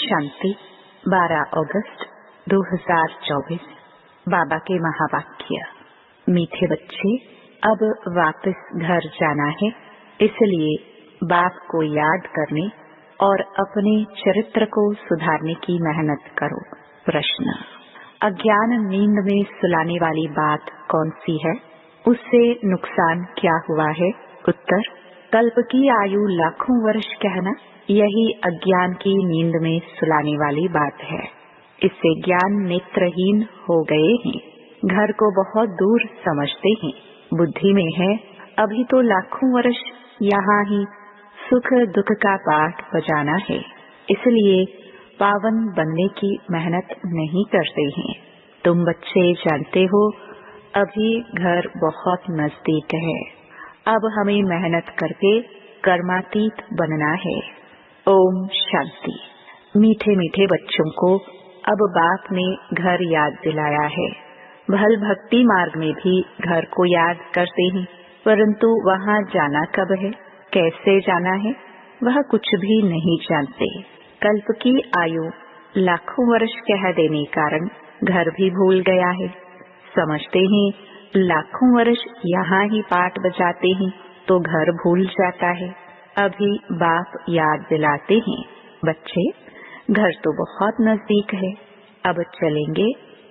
शांति 12 अगस्त 2024। बाबा के महावाक्य। मीठे बच्चे, अब वापस घर जाना है, इसलिए बाप को याद करने और अपने चरित्र को सुधारने की मेहनत करो। प्रश्न: अज्ञान नींद में सुलाने वाली बात कौन सी है? उससे नुकसान क्या हुआ है? उत्तर: कल्प की आयु लाखों वर्ष कहना, यही अज्ञान की नींद में सुलाने वाली बात है। इससे ज्ञान नेत्रहीन हो गए हैं, घर को बहुत दूर समझते हैं, बुद्धि में है अभी तो लाखों वर्ष यहाँ ही सुख दुख का पाठ बजाना है, इसलिए पावन बनने की मेहनत नहीं करते हैं। तुम बच्चे जानते हो अभी घर बहुत नजदीक है, अब हमें मेहनत करके कर्मातीत बनना है। ओम शांति। मीठे मीठे बच्चों को अब बाप ने घर याद दिलाया है। भल भक्ति मार्ग में भी घर को याद करते हैं, परंतु वहाँ जाना कब है, कैसे जाना है, वह कुछ भी नहीं जानते। कल्प की आयु लाखों वर्ष कह देने कारण घर भी भूल गया है। समझते हैं लाखों वर्ष यहाँ ही पाठ बजाते हैं तो घर भूल जाता है। अभी बाप याद दिलाते हैं, बच्चे घर तो बहुत नजदीक है, अब चलेंगे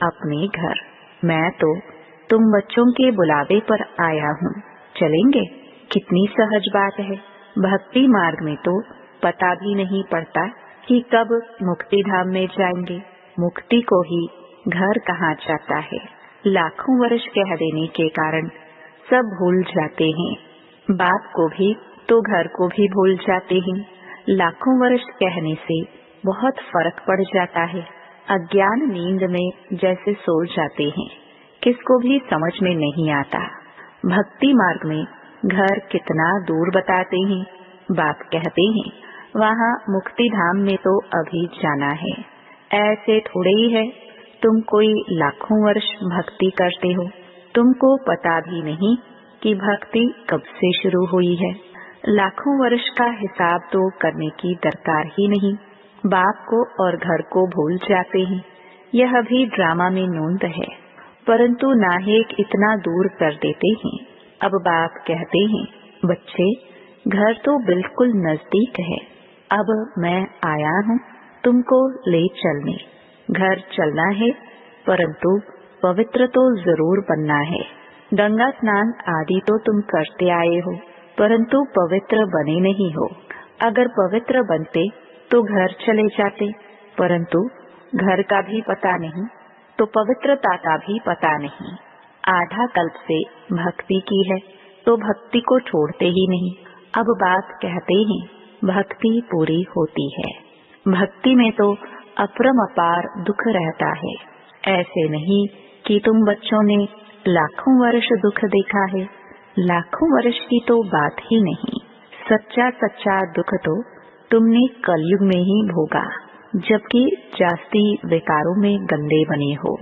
अपने घर। मैं तो तुम बच्चों के बुलावे पर आया हूँ, चलेंगे। कितनी सहज बात है। भक्ति मार्ग में तो पता भी नहीं पड़ता कि कब मुक्ति धाम में जाएंगे। मुक्ति को ही घर कहाँ जाता है। लाखों वर्ष कह देने के कारण सब भूल जाते हैं। बाप को भी तो घर को भी भूल जाते हैं। लाखों वर्ष कहने से बहुत फर्क पड़ जाता है। अज्ञान नींद में जैसे सो जाते हैं, किसको भी समझ में नहीं आता। भक्ति मार्ग में घर कितना दूर बताते हैं। बाप कहते हैं वहाँ मुक्ति धाम में तो अभी जाना है। ऐसे थोड़े ही है तुम कोई लाखों वर्ष भक्ति करते हो, तुमको पता भी नहीं कि भक्ति कब से शुरू हुई है। लाखों वर्ष का हिसाब तो करने की दरकार ही नहीं। बाप को और घर को भूल जाते हैं। यह भी ड्रामा में नोंद है, परंतु नाहेक इतना दूर कर देते हैं। अब बाप कहते हैं, बच्चे घर तो बिल्कुल नजदीक है, अब मैं आया हूँ तुमको ले चलने। घर चलना है, परंतु पवित्र तो जरूर बनना है। गंगा स्नान आदि तो तुम करते आए हो, परंतु पवित्र बने नहीं हो। अगर पवित्र बनते तो घर चले जाते, परंतु घर का भी पता नहीं तो पवित्रता का भी पता नहीं। आधा कल्प से भक्ति की है तो भक्ति को छोड़ते ही नहीं। अब बात कहते हैं भक्ति पूरी होती है। भक्ति में तो अपरंपार दुख रहता है। ऐसे नहीं कि तुम बच्चों ने लाखों वर्ष दुख देखा है। लाखों वर्ष की तो बात ही नहीं। सच्चा सच्चा दुख तो तुमने कलयुग में ही भोगा, जबकि जास्ती विकारों में गंदे बने हो।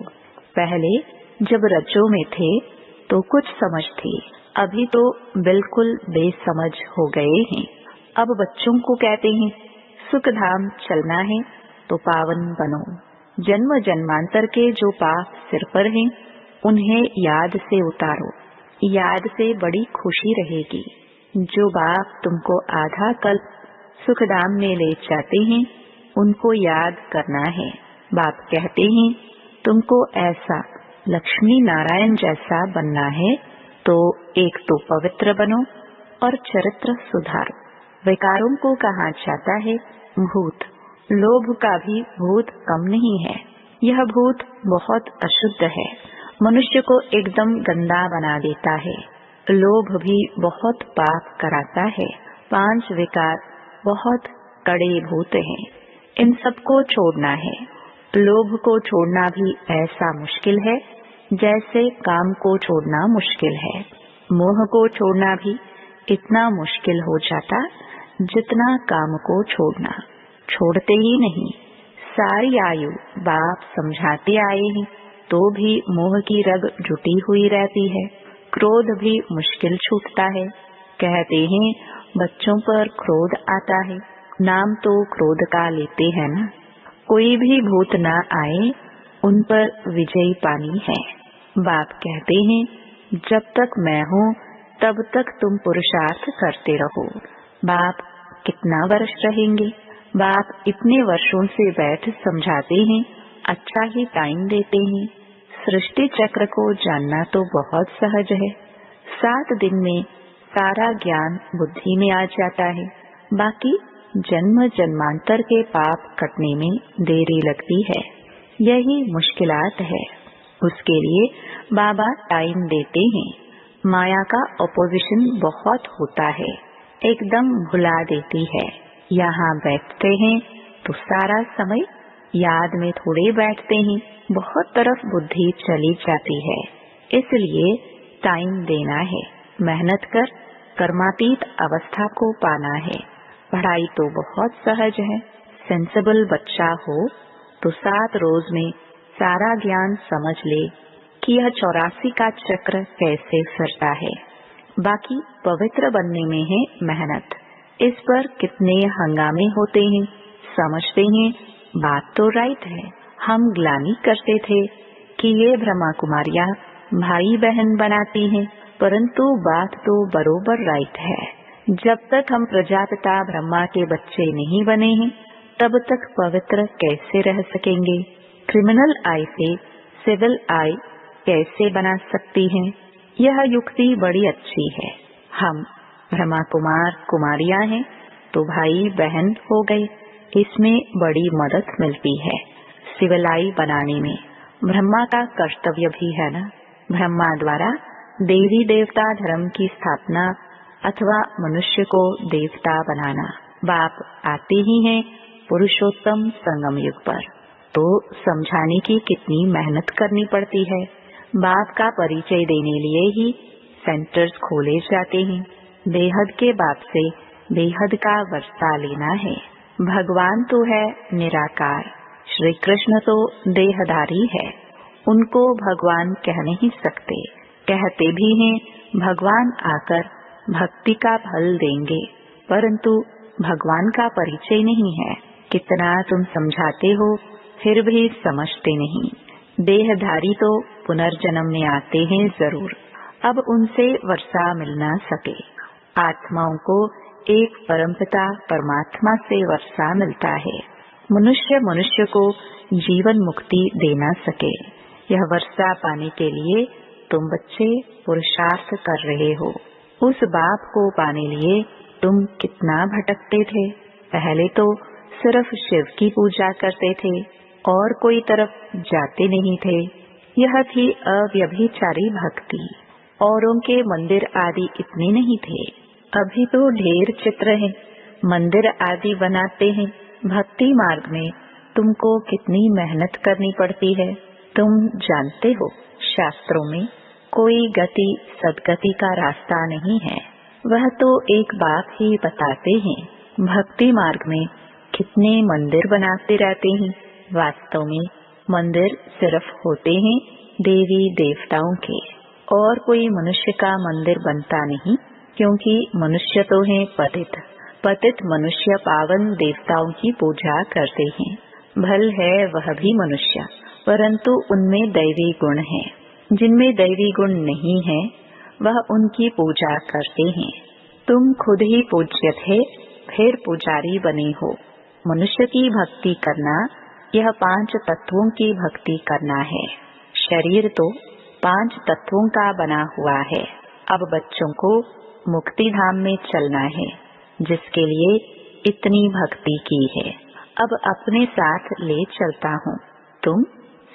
पहले जब रज्जो में थे तो कुछ समझ थी, अभी तो बिल्कुल बेसमझ हो गए हैं। अब बच्चों को कहते हैं सुख धाम चलना है तो पावन बनो। जन्म जन्मांतर के जो पाप सिर पर हैं, उन्हें याद से उतारो। याद से बड़ी खुशी रहेगी। जो बाप तुमको आधा कल्प सुखधाम में ले जाते हैं, उनको याद करना है। बाप कहते हैं तुमको ऐसा लक्ष्मी नारायण जैसा बनना है तो एक तो पवित्र बनो और चरित्र सुधारो। विकारों को कहा जाता है भूत। लोभ का भी भूत कम नहीं है। यह भूत बहुत अशुद्ध है, मनुष्य को एकदम गंदा बना देता है। लोभ भी बहुत पाप कराता है। 5 विकार बहुत कड़े भूत हैं, इन सबको छोड़ना है। लोभ को छोड़ना भी ऐसा मुश्किल है जैसे काम को छोड़ना मुश्किल है। मोह को छोड़ना भी इतना मुश्किल हो जाता जितना काम को छोड़ना। छोड़ते ही नहीं। सारी आयु बाप समझाते आए हैं तो भी मोह की रग जुटी हुई रहती है। क्रोध भी मुश्किल छूटता है। कहते हैं बच्चों पर क्रोध आता है, नाम तो क्रोध का लेते हैं ना। कोई भी भूत न आए, उन पर विजयी पानी है। बाप कहते हैं, जब तक मैं हूँ तब तक तुम पुरुषार्थ करते रहो। बाप कितना वर्ष रहेंगे? बाप इतने वर्षों से बैठ समझाते हैं, अच्छा ही टाइम देते हैं। सृष्टि चक्र को जानना तो बहुत सहज है। 7 दिन में सारा ज्ञान बुद्धि में आ जाता है। बाकी जन्म जन्मांतर के पाप कटने में देरी लगती है। यही मुश्किलात है। उसके लिए बाबा टाइम देते हैं। माया का ऑपोजिशन बहुत होता है, एकदम भुला देती है। यहाँ बैठते हैं तो सारा समय याद में थोड़े बैठते हैं, बहुत तरफ बुद्धि चली जाती है। इसलिए टाइम देना है। मेहनत कर कर्मातीत अवस्था को पाना है। पढ़ाई तो बहुत सहज है। सेंसिबल बच्चा हो तो 7 रोज में सारा ज्ञान समझ ले कि यह 84 का चक्र कैसे फिरता है। बाकी पवित्र बनने में है मेहनत। इस पर कितने हंगामे होते हैं। समझते हैं बात तो राइट है। हम ग्लानि करते थे कि ये ब्रह्मा कुमारियां भाई बहन बनाती हैं, परंतु बात तो बरोबर राइट है। जब तक हम प्रजापिता ब्रह्मा के बच्चे नहीं बने हैं, तब तक पवित्र कैसे रह सकेंगे? क्रिमिनल आई से सिविल आई कैसे बना सकती हैं? यह युक्ति बड़ी अच्छी है। हम ब्रह्मा कुमार कुमारियां हैं तो भाई बहन हो गए। इसमें बड़ी मदद मिलती है सिविल आई बनाने में। ब्रह्मा का कर्तव्य भी है ना। ब्रह्मा द्वारा देवी देवता धर्म की स्थापना अथवा मनुष्य को देवता बनाना। बाप आते ही हैं पुरुषोत्तम संगम युग पर, तो समझाने की कितनी मेहनत करनी पड़ती है। बाप का परिचय देने लिए ही सेंटर्स खोले जाते हैं। बेहद के बाप से बेहद का वर्षा लेना है। भगवान तो है निराकार, श्री कृष्ण तो देहधारी है। उनको भगवान कह नहीं सकते। कहते भी हैं भगवान आकर भक्ति का फल देंगे, परंतु भगवान का परिचय नहीं है। कितना तुम समझाते हो फिर भी समझते नहीं। देहधारी तो पुनर्जन्म में आते हैं जरूर, अब उनसे वर्षा मिल ना सके। आत्माओं को एक परमपिता परमात्मा से वर्षा मिलता है। मनुष्य को जीवन मुक्ति दे ना सके। यह वर्षा पाने के लिए तुम बच्चे पुरुषार्थ कर रहे हो। उस बाप को पाने लिए तुम कितना भटकते थे। पहले तो सिर्फ शिव की पूजा करते थे और कोई तरफ जाते नहीं थे। यह थी अव्यभिचारी भक्ति। औरों के मंदिर आदि इतने नहीं थे। अभी तो ढेर चित्र हैं, मंदिर आदि बनाते हैं। भक्ति मार्ग में तुमको कितनी मेहनत करनी पड़ती है। तुम जानते हो शास्त्रों में कोई गति सदगति का रास्ता नहीं है। वह तो एक बात ही बताते हैं। भक्ति मार्ग में कितने मंदिर बनाते रहते हैं। वास्तव में मंदिर सिर्फ होते हैं देवी देवताओं के, और कोई मनुष्य का मंदिर बनता नहीं, क्योंकि मनुष्य तो है पतित। पतित मनुष्य पावन देवताओं की पूजा करते हैं। भल है वह भी मनुष्य, परंतु उनमें दैवी गुण है। जिनमें दैवी गुण नहीं है वह उनकी पूजा करते हैं। तुम खुद ही पूज्य थे, फिर पुजारी बने हो। मनुष्य की भक्ति करना यह 5 तत्वों की भक्ति करना है। शरीर तो 5 तत्वों का बना हुआ है। अब बच्चों को मुक्ति धाम में चलना है, जिसके लिए इतनी भक्ति की है। अब अपने साथ ले चलता हूँ। तुम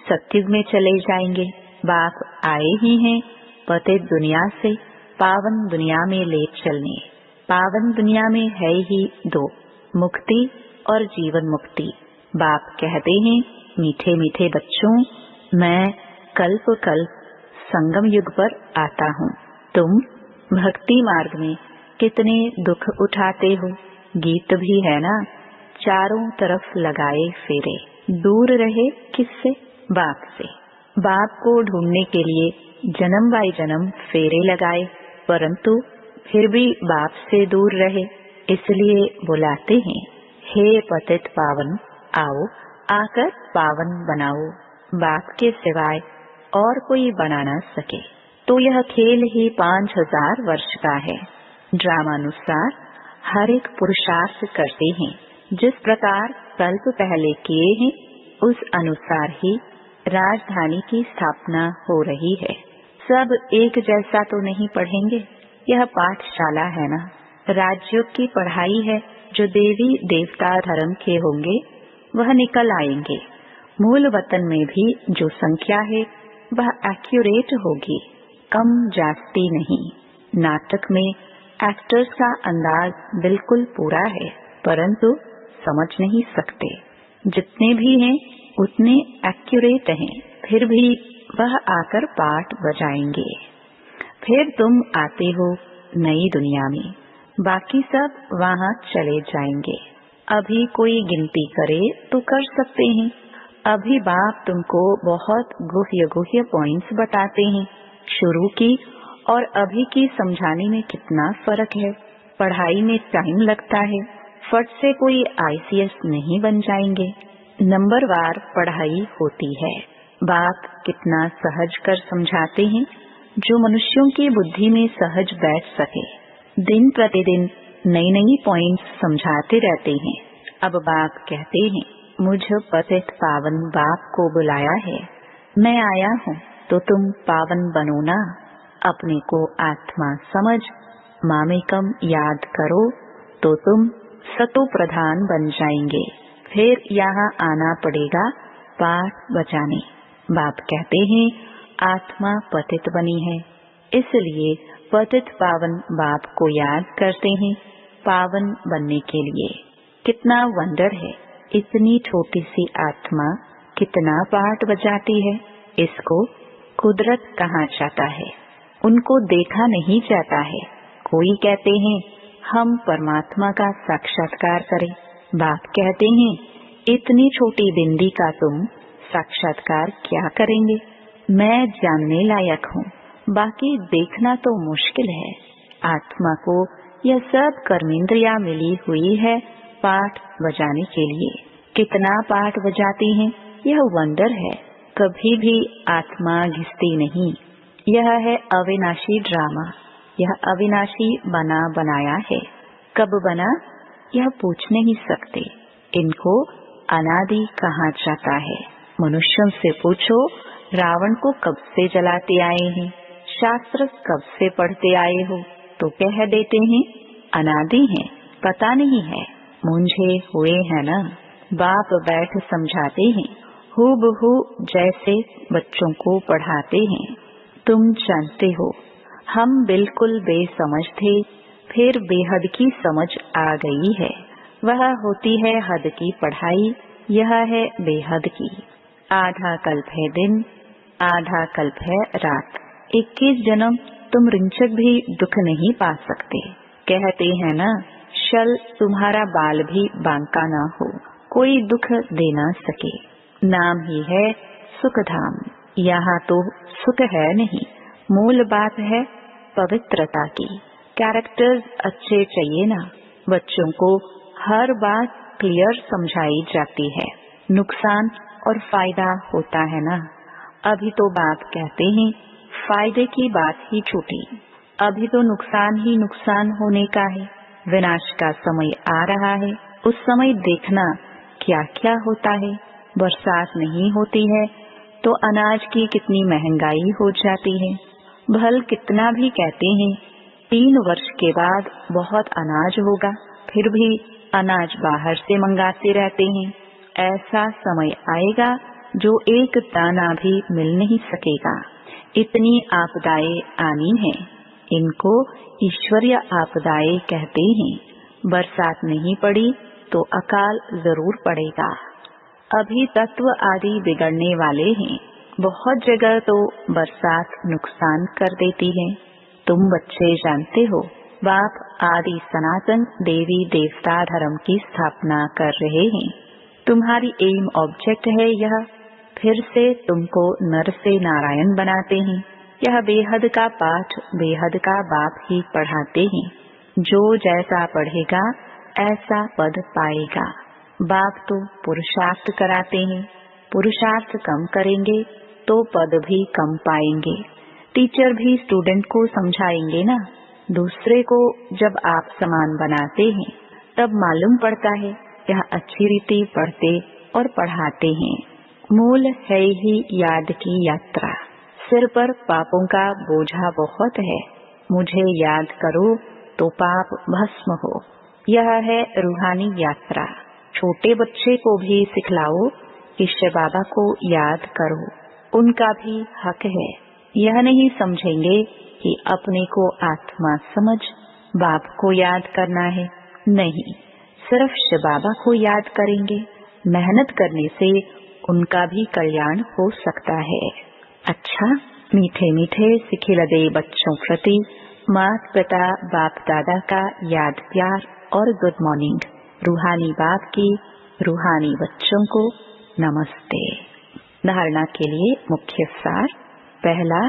सत्युग में चले जाएंगे। बाप आए ही हैं पतित दुनिया से पावन दुनिया में ले चलने। पावन दुनिया में है ही 2, मुक्ति और जीवन मुक्ति। बाप कहते हैं मीठे मीठे बच्चों, मैं कल्प कल्प संगम युग पर आता हूँ। तुम भक्ति मार्ग में कितने दुख उठाते हो। गीत भी है ना, चारों तरफ लगाए फेरे। दूर रहे किससे? बाप से। बाप को ढूंढने के लिए जन्म बाई जन्म फेरे लगाए, परंतु फिर भी बाप से दूर रहे। इसलिए बुलाते हैं, हे पतित पावन, आओ आकर पावन बनाओ, बाप के सिवाय और कोई बना न सके। तो यह खेल ही 5000 वर्ष का है। ड्रामानुसार हर एक पुरुषार्थ करते हैं। जिस प्रकार कल्प पहले किए हैं उस अनुसार ही राजधानी की स्थापना हो रही है। सब एक जैसा तो नहीं पढ़ेंगे, यह पाठशाला है ना। राजयोग की पढ़ाई है। जो देवी देवता धर्म के होंगे वह निकल आएंगे। मूल वतन में भी जो संख्या है वह एक्यूरेट होगी, कम जास्ती नहीं। नाटक में एक्टर्स का अंदाज बिल्कुल पूरा है, परंतु समझ नहीं सकते। जितने भी हैं उतने एक्यूरेट हैं, फिर भी वह आकर पाठ बजाएंगे। फिर तुम आते हो नई दुनिया में, बाकी सब वहाँ चले जाएंगे। अभी कोई गिनती करे तो कर सकते हैं। अभी बाप तुमको बहुत गुह्य गुह्य पॉइंट्स बताते हैं। शुरू की और अभी की समझाने में कितना फर्क है। पढ़ाई में टाइम लगता है, फट से कोई ICS नहीं बन जाएंगे। नंबरवार पढ़ाई होती है। बाप कितना सहज कर समझाते हैं, जो मनुष्यों की बुद्धि में सहज बैठ सके। दिन प्रतिदिन नई नई पॉइंट्स समझाते रहते हैं। अब बाप कहते हैं, मुझ पतित पावन बाप को बुलाया है, मैं आया हूँ तो तुम पावन बनो ना। अपने को आत्मा समझ मामेकम याद करो तो तुम सतो प्रधान बन जाएंगे। फिर यहाँ आना पड़ेगा पाठ बजाने। बाप कहते हैं आत्मा पतित बनी है, इसलिए पतित पावन बाप को याद करते हैं पावन बनने के लिए। कितना वंडर है, इतनी छोटी सी आत्मा कितना पाठ बजाती है। इसको कुदरत कहा जाता है, उनको देखा नहीं जाता है। कोई कहते हैं हम परमात्मा का साक्षात्कार करें। बाप कहते हैं इतनी छोटी बिंदी का तुम साक्षात्कार क्या करेंगे। मैं जानने लायक हूँ, बाकी देखना तो मुश्किल है। आत्मा को यह सब कर्मेंद्रियां मिली हुई है पाठ बजाने के लिए। कितना पाठ बजाती हैं, यह वंडर है। कभी भी आत्मा घिसती नहीं। यह है अविनाशी ड्रामा। यह अविनाशी बना बनाया है। कब बना यह पूछ नहीं सकते। इनको अनादि कहा जाता है। मनुष्यों से पूछो रावण को कब से जलाते आए हैं, शास्त्र कब से पढ़ते आए हो, तो कह देते हैं अनादि हैं, पता नहीं है, मुंझे हुए हैं ना। बाप बैठ समझाते हैं हूबहू जैसे बच्चों को पढ़ाते हैं। तुम जानते हो हम बिल्कुल बेसमझ थे, फिर बेहद की समझ आ गई है। वह होती है हद की पढ़ाई, यह है बेहद की। आधा कल्प है दिन, आधा कल्प है रात। 21 जन्म तुम रिंचक भी दुख नहीं पा सकते। कहते हैं ना शल तुम्हारा बाल भी बांका ना हो, कोई दुख दे ना सके। नाम ही है सुखधाम। यहाँ तो सुख है नहीं, मूल बात है पवित्रता की। कैरेक्टर्स अच्छे चाहिए ना। बच्चों को हर बात क्लियर समझाई जाती है, नुकसान और फायदा होता है ना। अभी तो बाप कहते हैं फायदे की बात ही छूटी, अभी तो नुकसान ही नुकसान होने का है। विनाश का समय आ रहा है, उस समय देखना क्या क्या होता है। बरसात नहीं होती है तो अनाज की कितनी महंगाई हो जाती है। भल कितना भी कहते हैं 3 वर्ष के बाद बहुत अनाज होगा, फिर भी अनाज बाहर से मंगाते रहते हैं। ऐसा समय आएगा जो एक दाना भी मिल नहीं सकेगा। इतनी आपदाएं आनी हैं, इनको ईश्वरीय आपदाएं कहते हैं। बरसात नहीं पड़ी तो अकाल जरूर पड़ेगा। अभी तत्व आदि बिगड़ने वाले हैं। बहुत जगह तो बरसात नुकसान कर देती है। तुम बच्चे जानते हो बाप आदि सनातन देवी देवता धर्म की स्थापना कर रहे हैं। तुम्हारी एम ऑब्जेक्ट है यह। फिर से तुमको नर से नारायण बनाते हैं। यह बेहद का पाठ बेहद का बाप ही पढ़ाते हैं। जो जैसा पढ़ेगा ऐसा पद पाएगा। बाप तो पुरुषार्थ कराते हैं, पुरुषार्थ कम करेंगे तो पद भी कम पाएंगे। टीचर भी स्टूडेंट को समझाएंगे ना। दूसरे को जब आप समान बनाते हैं तब मालूम पड़ता है यह अच्छी रीति पढ़ते और पढ़ाते हैं। मूल है ही याद की यात्रा। सिर पर पापों का बोझा बहुत है, मुझे याद करो तो पाप भस्म हो। यह है रूहानी यात्रा। छोटे बच्चे को भी सिखलाओ कि शिव बाबा को याद करो, उनका भी हक है। यह नहीं समझेंगे कि अपने को आत्मा समझ बाप को याद करना है, नहीं, सिर्फ शिव बाबा को याद करेंगे। मेहनत करने से उनका भी कल्याण हो सकता है। अच्छा, मीठे मीठे सिखिलदे बच्चों प्रति माता पिता बाप दादा का याद प्यार और गुड मॉर्निंग। रूहानी बाप की रूहानी बच्चों को नमस्ते। धारणा के लिए मुख्य सार। पहला,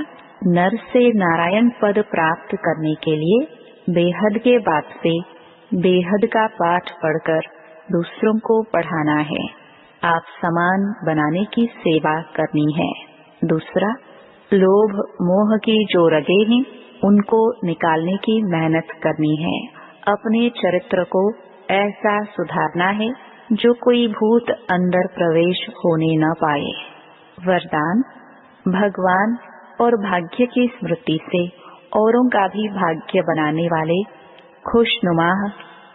नर से नारायण पद प्राप्त करने के लिए बेहद के बाप से बेहद का पाठ पढ़कर दूसरों को पढ़ाना है। आप समान बनाने की सेवा करनी है। दूसरा, लोभ मोह की जो रगे हैं उनको निकालने की मेहनत करनी है। अपने चरित्र को ऐसा सुधारना है जो कोई भूत अंदर प्रवेश होने न पाए। वरदान, भगवान और भाग्य की स्मृति से औरों का भी भाग्य बनाने वाले खुशनुमा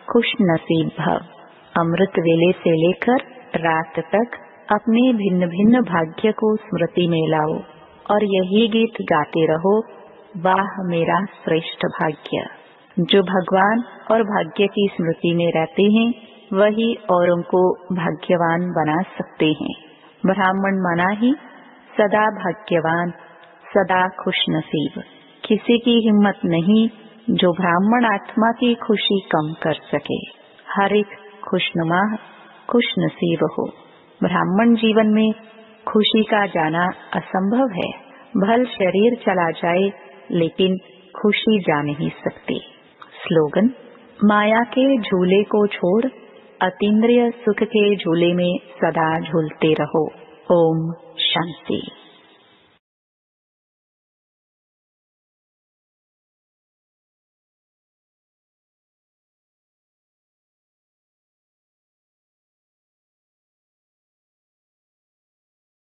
खुश नसीब भव। अमृत वेले से लेकर रात तक अपने भिन्न भिन्न भाग्य को स्मृति में लाओ और यही गीत गाते रहो, वाह मेरा श्रेष्ठ भाग्य। जो भगवान और भाग्य की स्मृति में रहते हैं वही औरों को भाग्यवान बना सकते हैं। ब्राह्मण मना ही सदा भाग्यवान, सदा खुश नसीब। किसी की हिम्मत नहीं जो ब्राह्मण आत्मा की खुशी कम कर सके। हर एक खुशनुमा खुश नसीब हो। ब्राह्मण जीवन में खुशी का जाना असंभव है। भल शरीर चला जाए लेकिन खुशी जा नहीं सकती। स्लोगन, माया के झूले को छोड़ अतीन्द्रिय सुख के झूले में सदा झूलते रहो। ओम शांति।